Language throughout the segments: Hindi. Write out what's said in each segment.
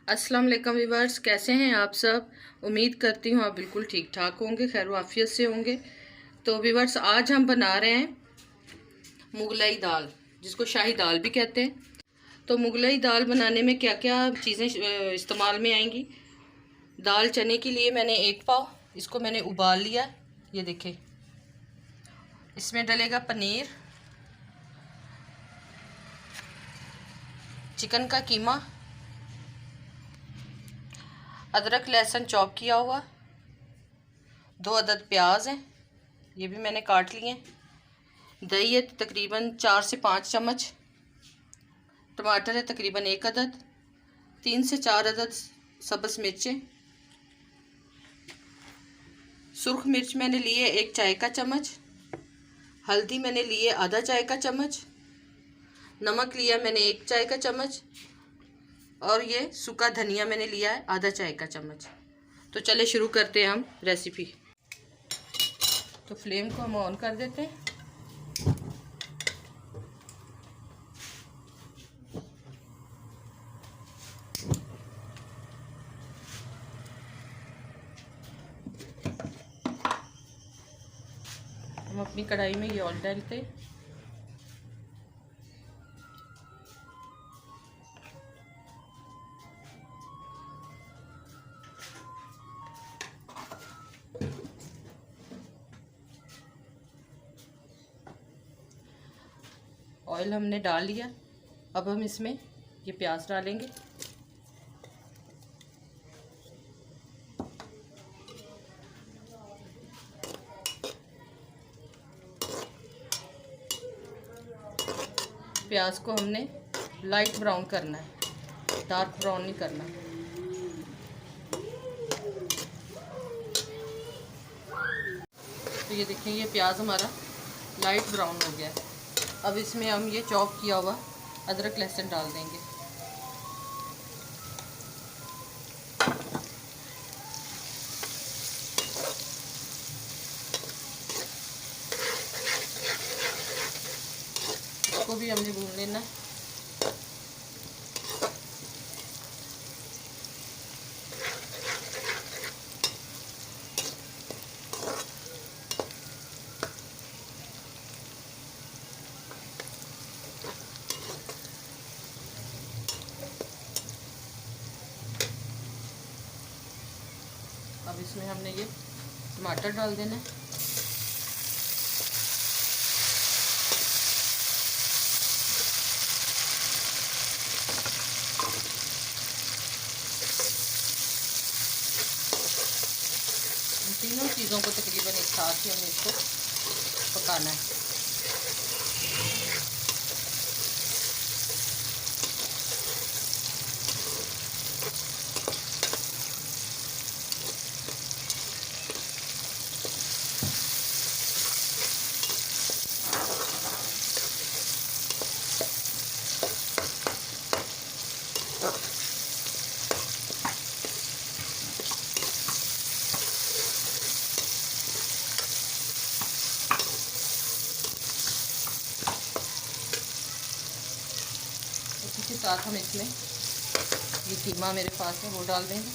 अस्सलाम वालेकुम व्यूअर्स, कैसे हैं आप सब। उम्मीद करती हूँ आप बिल्कुल ठीक ठाक होंगे, खैर वाफियत से होंगे। तो व्यूअर्स, आज हम बना रहे हैं मुगलाई दाल, जिसको शाही दाल भी कहते हैं। तो मुगलाई दाल बनाने में क्या क्या चीज़ें इस्तेमाल में आएंगी। दाल चने के लिए मैंने 1 पाव, इसको मैंने उबाल लिया, ये देखें। इसमें डलेगा पनीर, चिकन का कीमा, अदरक लहसुन चॉप किया हुआ, 2 अदद प्याज हैं, ये भी मैंने काट लिए। दही है तकरीबन 4 से 5 चम्मच, टमाटर है तकरीबन 1 अदद, 3 से 4 अदद सब्ज़ मिर्चें, सुर्ख मिर्च मैंने लिए 1 चाय का चम्मच, हल्दी मैंने लिए आधा चाय का चम्मच, नमक लिया मैंने 1 चाय का चम्मच, और ये सूखा धनिया मैंने लिया है आधा चाय का चम्मच। तो चले शुरू करते हैं हम रेसिपी। तो फ्लेम को हम ऑन कर देते हैं। हम अपनी कढ़ाई में ये ऑयल डालते हैं। ऑयल हमने डाल लिया, अब हम इसमें ये प्याज डालेंगे। प्याज को हमने लाइट ब्राउन करना है, डार्क ब्राउन नहीं करना। तो ये देखिए, ये प्याज हमारा लाइट ब्राउन हो गया है। अब इसमें हम ये चॉप किया हुआ अदरक लहसुन डाल देंगे। इसको भी हमने भून लेना है। अब इसमें हमने ये टमाटर डाल देना है। इन तीनों चीज़ों को तकरीबन एक साथ ही हमें इसको पकाना है। इसी के साथ हम इसमें ये कीमा मेरे पास है वो डाल देंगे।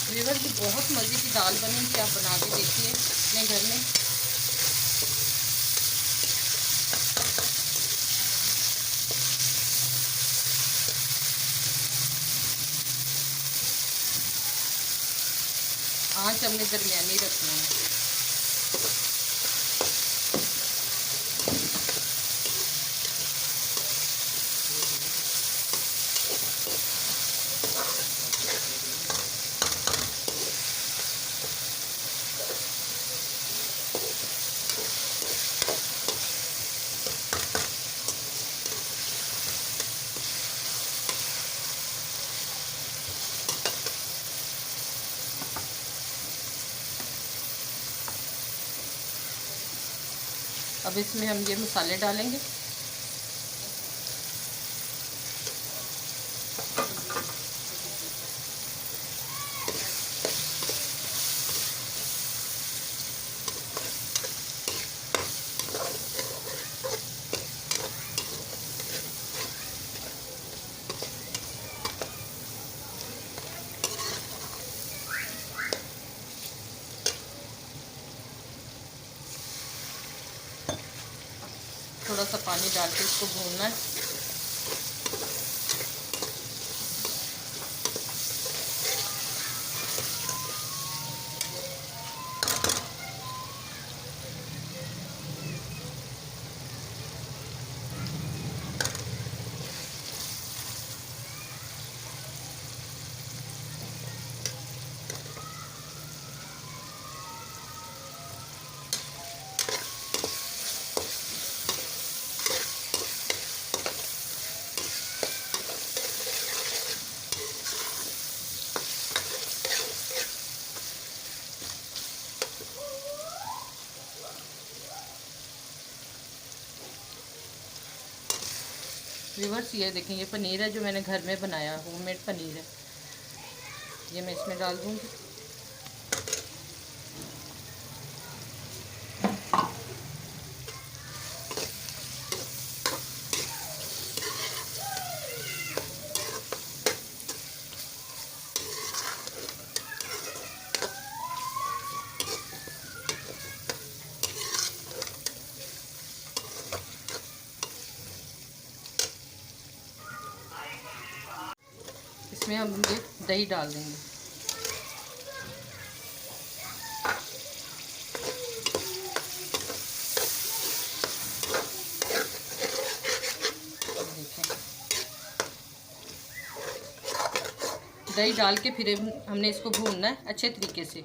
व्यूअर्स, की बहुत मज़े की दाल बनेगी, आप बना के देखिए अपने घर में। आँच हमने दरमियानी रखनी है। अब इसमें हम ये मसाले डालेंगे। थोड़ा सा पानी डाल के इसको भूनना है। व्यूअर्स ये देखें, ये पनीर है जो मैंने घर में बनाया, होममेड पनीर है। ये मैं इसमें डाल दूँगी। इसमें हम ये दही डाल देंगे। देखें, दही डाल के फिर हमने इसको भूनना है अच्छे तरीके से।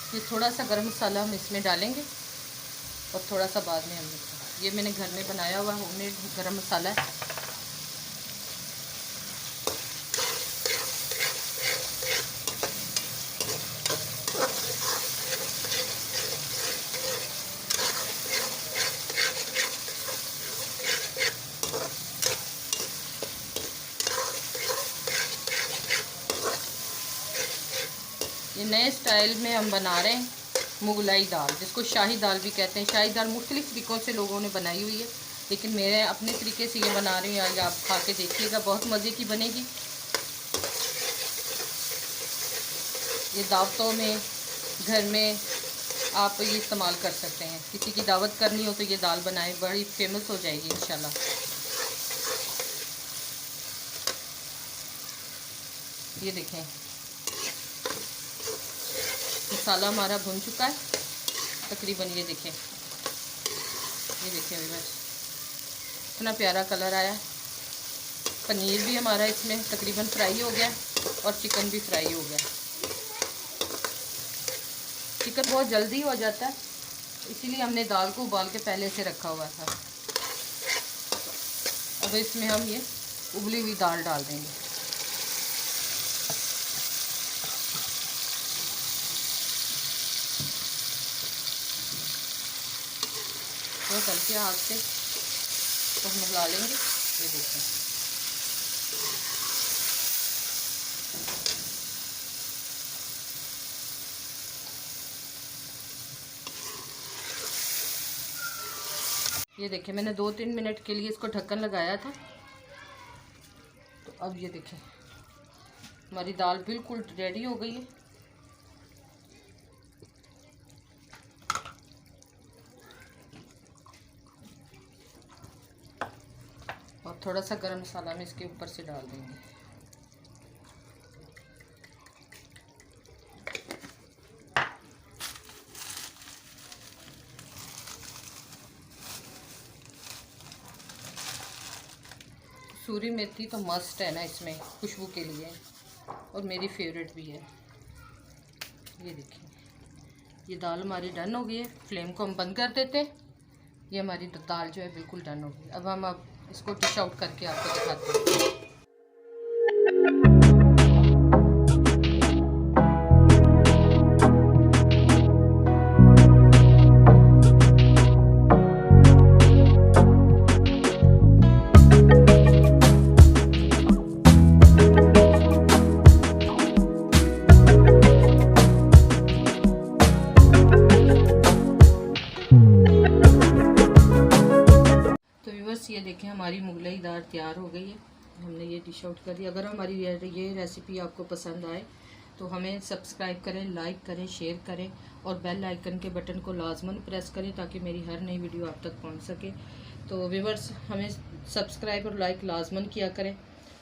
ये थोड़ा सा गरम मसाला हम इसमें डालेंगे और थोड़ा सा बाद में हम, ये मैंने घर में बनाया हुआ होममेड गरम मसाला है। ये नए स्टाइल में हम बना रहे हैं मुगलाई दाल, जिसको शाही दाल भी कहते हैं। शाही दाल मुख्तलिफ तरीक़ों से लोगों ने बनाई हुई है, लेकिन मेरे अपने तरीके से ये बना रही हूँ। आज आप खा के देखिएगा, बहुत मज़े की बनेगी। ये दावतों में, घर में आप ये इस्तेमाल कर सकते हैं। किसी की दावत करनी हो तो ये दाल बनाएं, बड़ी फेमस हो जाएगी इंशाल्लाह। ये देखें, मसाला हमारा भुन चुका है तकरीबन। ये देखें बस इतना प्यारा कलर आया। पनीर भी हमारा इसमें तकरीबन फ्राई हो गया और चिकन भी फ्राई हो गया। चिकन बहुत जल्दी हो जाता है, इसीलिए हमने दाल को उबाल के पहले से रखा हुआ था। अब इसमें हम ये उबली हुई दाल डाल देंगे। तो हल्के हाथ से तो हम मिला लेंगे। ये देखें, ये देखें, मैंने 2-3 मिनट के लिए इसको ढक्कन लगाया था। तो अब ये देखें, हमारी दाल बिल्कुल रेडी हो गई है। और थोड़ा सा गरम मसाला हम इसके ऊपर से डाल देंगे। कसूरी मेथी तो मस्ट है ना इसमें खुशबू के लिए, और मेरी फेवरेट भी है। ये देखिए, ये दाल हमारी डन हो गई है। फ्लेम को हम बंद कर देते हैं। ये हमारी दाल जो है बिल्कुल डन हो गई। अब इसको डिश आउट करके आपको दिखाते हैं। तैयार हो गई है। हमने ये डिश आउट कर दी। अगर हमारी ये रेसिपी आपको पसंद आए तो हमें सब्सक्राइब करें, लाइक करें, शेयर करें और बेल आइकन के बटन को लाजमन प्रेस करें ताकि मेरी हर नई वीडियो आप तक पहुंच सके। तो व्यूअर्स, हमें सब्सक्राइब और लाइक लाजमन किया करें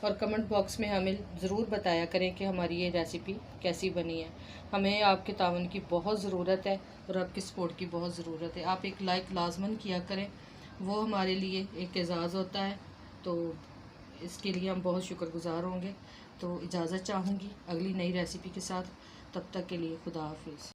और कमेंट बॉक्स में हमें ज़रूर बताया करें कि हमारी ये रेसिपी कैसी बनी है। हमें आपके तावन की बहुत ज़रूरत है और आपके सपोर्ट की बहुत ज़रूरत है। आप एक लाइक लाजमन किया करें, वो हमारे लिए एक एजाज़ होता है। तो इसके लिए हम बहुत शुक्रगुज़ार होंगे। तो इजाज़त चाहूँगी अगली नई रेसिपी के साथ। तब तक के लिए खुदा हाफिज़।